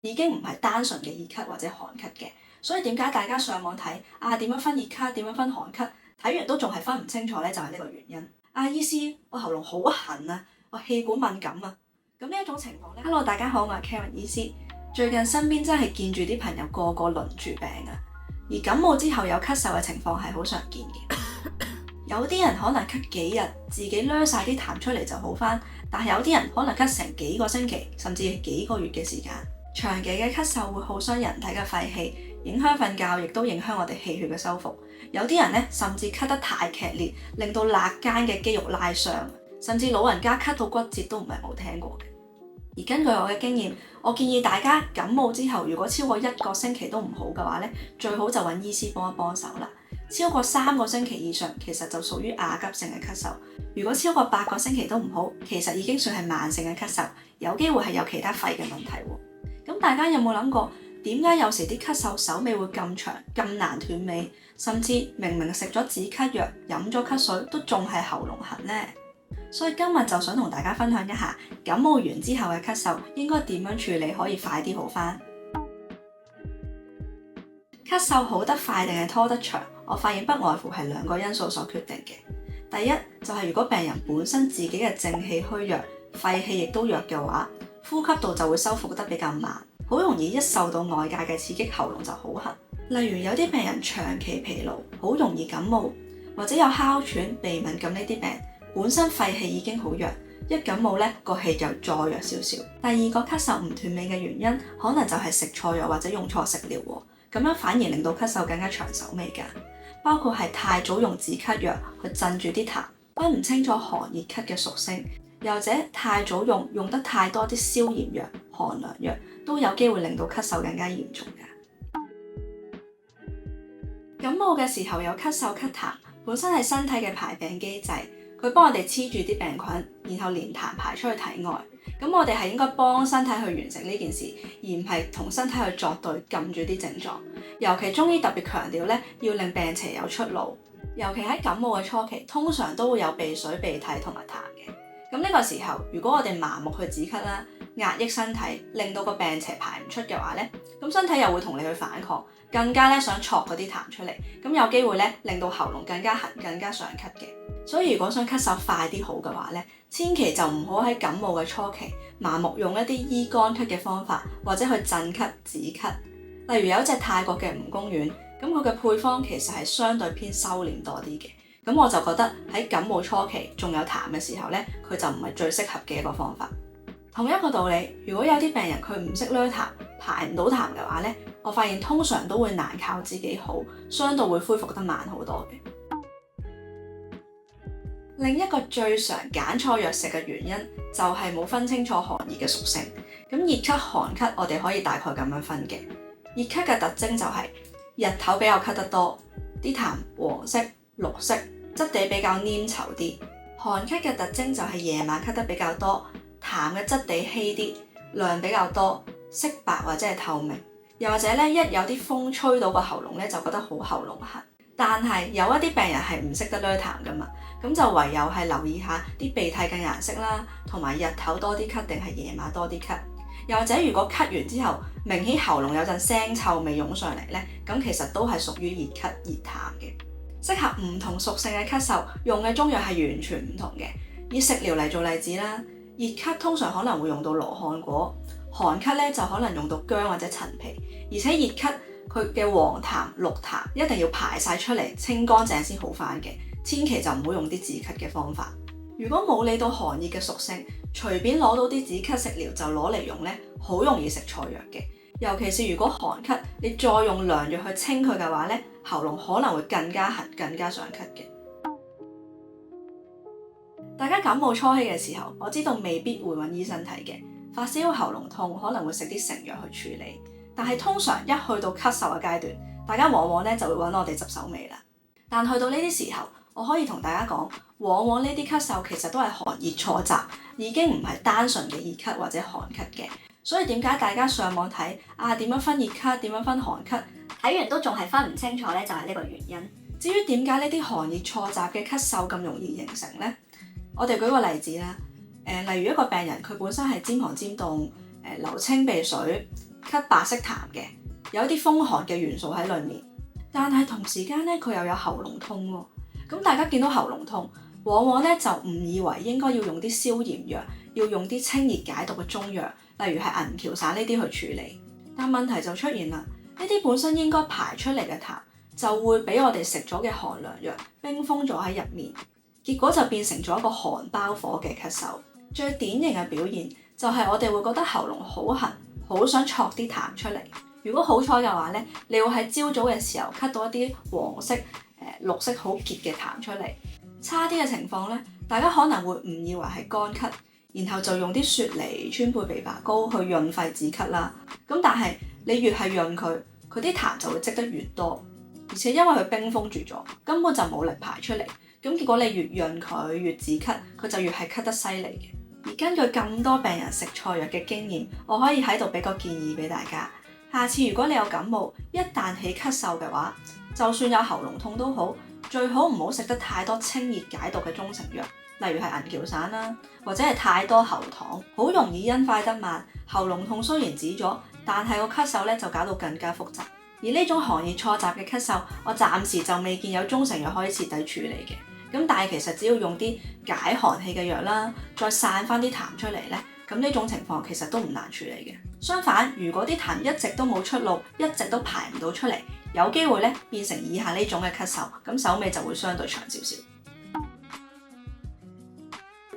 已經唔係單純嘅熱咳或者寒咳嘅。所以點解大家上網睇點樣分熱咳，點樣分寒咳，睇完都仲係分唔清楚呢？就係呢個原因。醫師，我喉嚨好痕啊，我氣管敏感啊。咁呢一種情況呢 Hello 大家好，我係 Karen 醫師。最近身邊真係見住啲朋友個個輪住病啊，而感冒之後有咳嗽嘅情況係好常見嘅。有啲人可能咳幾日，自己掠晒啲痰出嚟就好返，但係有啲人可能咳成幾個星期，甚至係幾個月嘅時間。長期嘅咳嗽會耗傷人體嘅肺氣，影響瞓覺，亦都影響我哋氣血嘅修復。有啲人呢，甚至咳得太劇烈，令到肋間嘅肌肉拉傷，甚至老人家咳到骨折都唔係冇聽過嘅。而根據我嘅經驗，我建議大家感冒之後，如果超過1個星期都唔好嘅話呢，最好就揾醫師幫一幫手啦。超過3個星期以上，其實就屬於亞急性嘅咳嗽。如果超過8個星期都唔好，其實已經算係慢性嘅咳嗽，有機會係有其他肺嘅問題喎。咁大家有冇諗過，點解有時啲咳嗽手尾會咁長、咁難斷尾，甚至明明食咗止咳藥、飲咗咳水，都仲係喉嚨痕呢？所以今日就想同大家分享一下感冒完之後嘅咳嗽應該點樣處理可以快啲好返。咳嗽好得快定係拖得長，我發現不外乎係2個因素所決定嘅。第一就係如果病人本身自己嘅正氣虛弱、肺氣亦都弱嘅話，呼吸道就會修復得比較慢，好容易一受到外界嘅刺激，喉嚨就好痕。例如有啲病人長期疲勞，好容易感冒，或者有哮喘、鼻敏感呢啲病，本身肺氣已經好弱，一感冒呢個氣就再弱少少。第二個咳嗽唔斷尾嘅原因，可能就係食錯藥或者用錯食療喎，咁樣反而令到咳嗽更加長手尾㗎。包括係太早用止咳藥去鎮住啲痰，分唔清楚寒熱咳嘅屬性，又或者太早用得太多啲消炎藥、寒涼藥，都有機會令到咳嗽更加嚴重㗎。感冒嘅時候有咳嗽咳痰，本身係身體嘅排病機制，佢幫我哋黐住啲病菌，然後連痰排出去體外。咁我哋係應該幫身體去完成呢件事，而唔係同身體去作對，撳住啲症狀。尤其中醫特別強調咧，要令病邪有出路。尤其喺感冒嘅初期，通常都會有鼻水、鼻涕同埋痰嘅。咁呢個時候，如果我哋盲目去止咳啦，壓抑身體，令到個病邪排唔出嘅話咧，咁身體又會同你去反抗，更加咧想戳嗰啲痰出嚟，咁有機會咧令到喉嚨更加痕、更加想咳嘅。所以如果想咳嗽快啲好嘅話咧，千祈就唔好喺感冒嘅初期盲目用一啲醫乾咳嘅方法，或者去鎮咳止咳。例如有一隻泰國嘅蜈蚣丸，咁佢嘅配方其實係相對偏收斂多啲嘅。咁我就覺得喺感冒初期仲有痰嘅時候咧，佢就唔係最適合嘅一個方法。同一個道理，如果有啲病人佢唔識捋痰，排唔到痰嘅話咧，我發現通常都會難靠自己好，相對會恢復得慢好多嘅。另一個最常揀錯藥食嘅原因，就係冇分清楚寒熱嘅屬性。咁熱咳、寒咳，我哋可以大概咁樣分嘅。熱咳嘅特徵就係日頭比較咳得多，啲痰黃色、綠色，質地比較黏稠啲。寒咳嘅特徵就係夜晚咳得比較多，痰嘅質地稀啲，量比較多，色白或者係透明。又或者咧，一有啲風吹到個喉嚨咧，就覺得好喉嚨痕。但係有一啲病人係唔識得捋痰噶嘛，咁就唯有係留意下啲鼻涕嘅顏色啦，同埋日頭多啲咳定係夜晚多啲咳。又或者如果咳完之後明顯喉嚨有陣腥臭味湧上嚟咧，咁其實都係屬於熱咳熱痰嘅。適合唔同屬性嘅咳嗽，用嘅中藥係完全唔同嘅。以食療嚟做例子啦，熱咳通常可能會用到羅漢果，寒咳咧就可能用到薑或者陳皮，而且熱咳佢嘅黃痰、綠痰一定要排晒出嚟，清乾淨先好返嘅。千祈就唔好用啲止咳嘅方法。如果冇理到寒熱嘅屬性，隨便攞到啲止咳食療就攞嚟用咧，好容易食錯藥嘅。尤其是如果寒咳，你再用涼藥去清佢嘅話咧，喉嚨可能會更加痕、更加想咳嘅。大家感冒初期嘅時候，我知道未必會揾醫生睇嘅。發燒、喉嚨痛可能會食啲成藥去處理，但係通常一去到咳嗽嘅階段，大家往往咧就會揾我哋執手尾啦。但去到呢啲時候，我可以同大家講，往往呢啲咳嗽其實都係寒熱錯雜，已經唔係單純嘅熱咳或者寒咳嘅。所以點解大家上網睇點樣分熱咳，點樣分寒咳，睇完都仲係分唔清楚呢？就係呢個原因。至於點解呢啲寒熱錯雜嘅咳嗽咁容易形成呢？我哋舉個例子啦，例如一個病人佢本身係尖寒尖凍，流清鼻水，咳白色痰嘅，有一啲風寒嘅元素喺裡面，但係同時間咧佢又有喉嚨痛喎。咁大家見到喉嚨痛，往往咧就誤以為應該要用啲消炎藥，要用啲清熱解毒嘅中藥，例如係銀翹散呢啲去處理。但問題就出現啦，呢啲本身應該排出嚟嘅痰，就會俾我哋食咗嘅寒涼藥冰封咗喺入面，結果就變成咗一個寒包火嘅咳嗽。最典型嘅表現就係我哋會覺得喉嚨好痕，好想啜啲痰出嚟。如果好彩嘅話咧，你會喺朝早嘅時候咳到一啲黃色、綠色好結嘅痰出嚟。差啲嘅情況咧，大家可能會誤以為係乾咳，然後就用啲雪梨、川貝枇杷膏去潤肺止咳啦。咁但係你越係潤佢，佢啲痰就會積得越多，而且因為佢冰封住咗，根本就冇力排出嚟。咁結果你越潤佢越止咳，佢就越係咳得犀利嘅。而根據咁多病人食錯藥嘅經驗，我可以喺度俾個建議俾大家。下次如果你有感冒，一旦起咳嗽嘅話，就算有喉嚨痛都好，最好唔好食得太多清熱解毒嘅中成藥，例如係銀翹散啦，或者係太多喉糖，好容易因快得慢，喉嚨痛雖然止咗，但係個咳嗽咧就搞到更加複雜。而呢種寒熱錯雜嘅咳嗽，我暫時就未見有中成藥可以徹底處理嘅。咁但係其實只要用啲解寒氣嘅藥啦，再散翻啲痰出嚟咧，咁呢種情況其實都唔難處理嘅。相反，如果啲痰一直都冇出路，一直都排唔到出嚟，有機會咧變成以下呢種嘅咳嗽，咁手尾就會相對長少少。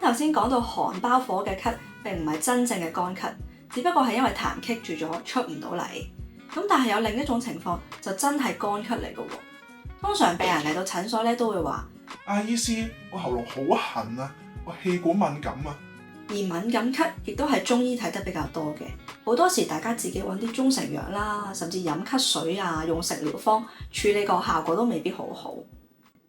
頭先講到寒包火嘅咳並唔係真正嘅乾咳，只不過係因為痰棘住咗出唔到嚟。咁但係有另一種情況就真係乾咳嚟嘅喎。通常病人嚟到診所咧都會話：醫師，我喉嚨好痕啊，我氣管敏感啊。而敏感咳亦都係中醫睇得比較多嘅，好多時大家自己揾啲中成藥啦，甚至飲咳水啊，用食療方處理個效果都未必好好。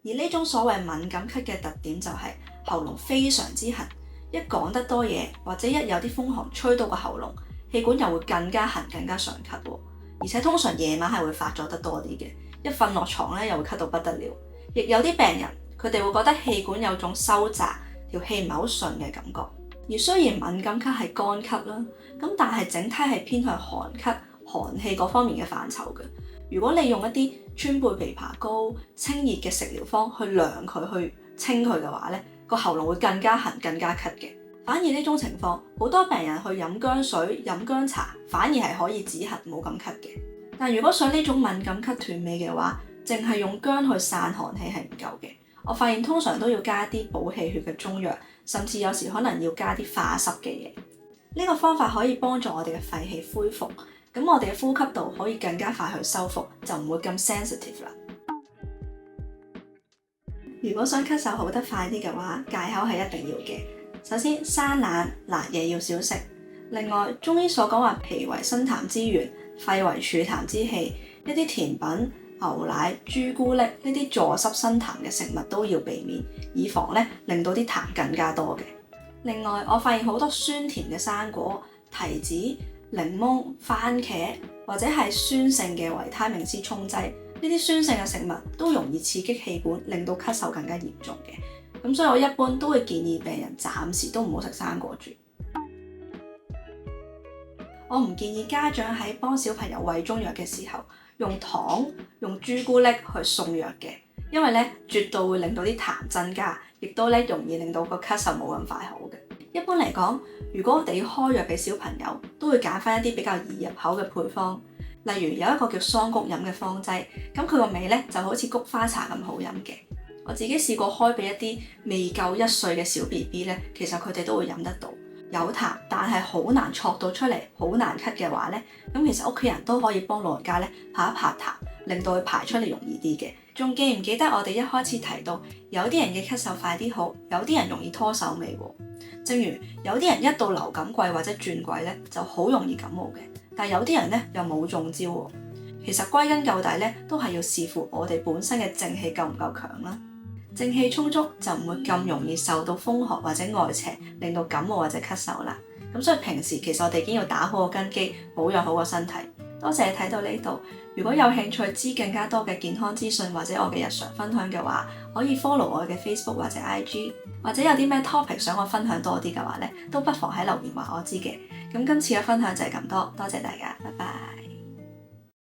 而呢種所謂敏感咳嘅特點就係喉嚨非常之痕，一講得多嘢或者一有啲風寒吹到個喉嚨，氣管又會更加痕，更加常咳喎。而且通常夜晚係會發作得多啲嘅，一瞓落床咧又會咳到不得了。亦有啲病人佢哋會覺得氣管有種收窄，條氣唔係好順嘅感覺。而雖然敏感咳係乾咳啦，咁但係整體係偏向寒咳、寒氣嗰方面嘅範疇嘅。如果你用一啲川貝枇杷膏、清熱嘅食療方去涼佢、去清佢嘅話咧，個喉嚨會更加痕、更加咳嘅。反而呢種情況，好多病人去飲薑水、飲薑茶，反而係可以止痕、冇咁咳嘅。但如果想呢種敏感咳斷尾嘅話，淨係用薑去散寒氣係唔夠嘅。我發現通常都要加啲補氣血嘅中藥，甚至有時可能要加啲化濕嘅嘢。呢個方法可以幫助我哋嘅肺氣恢復，咁我哋嘅呼吸道可以更加快去修復，就唔會咁 sensitive 啦。如果想咳嗽好得快啲嘅話，戒口係一定要嘅。首先，生冷辣嘢要少食。另外，中醫所講話脾為生痰之源，肺為儲痰之器，一啲甜品、牛奶、朱古力呢啲助濕生痰嘅食物都要避免，以防咧令到啲痰更加多嘅。另外，我發現好多酸甜嘅生果、提子、檸檬、番茄或者係酸性嘅維他命 C 沖劑，呢啲酸性嘅食物都容易刺激氣管，令到咳嗽更加嚴重嘅。咁所以我一般都會建議病人暫時都唔好食生果住。我唔建議家長喺幫小朋友餵中藥嘅時候用糖、用朱古力去送藥嘅，因為咧絕對會令到啲痰增加，亦都咧容易令到個咳嗽冇咁快好嘅。一般嚟講，如果我哋要開藥俾小朋友，都會揀翻一啲比較易入口嘅配方，例如有一個叫桑菊飲嘅方劑，咁佢個味咧就好似菊花茶咁好飲嘅。我自己試過開俾一啲未夠1歲嘅小 BB 咧，其實佢哋都會飲得到。有痰但係好難啜到出嚟，好難咳嘅話咧，咁其實屋企人都可以幫老人家咧拍一拍痰，令到佢排出嚟容易啲嘅。仲記唔記得我哋一開始提到，有啲人嘅咳嗽快啲好，有啲人容易拖手尾喎。正如有啲人一到流感季或者轉季咧，就好容易感冒嘅，但係有啲人咧又冇中招喎。其實歸根究底咧，都係要視乎我哋本身嘅正氣夠唔夠強啦。正氣充足就唔會咁容易受到風寒或者外邪令到感冒或者咳嗽啦。咁所以平時其實我哋已經要打好個根基，保養好個身體。多謝你睇到呢度，如果有興趣知更加多嘅健康資訊或者我嘅日常分享嘅話，可以 follow 我嘅 Facebook 或者 IG， 或者有啲咩 topic 想我分享多啲嘅話咧，都不妨喺留言話我知嘅。咁今次嘅分享就係咁多，多謝大家，拜拜。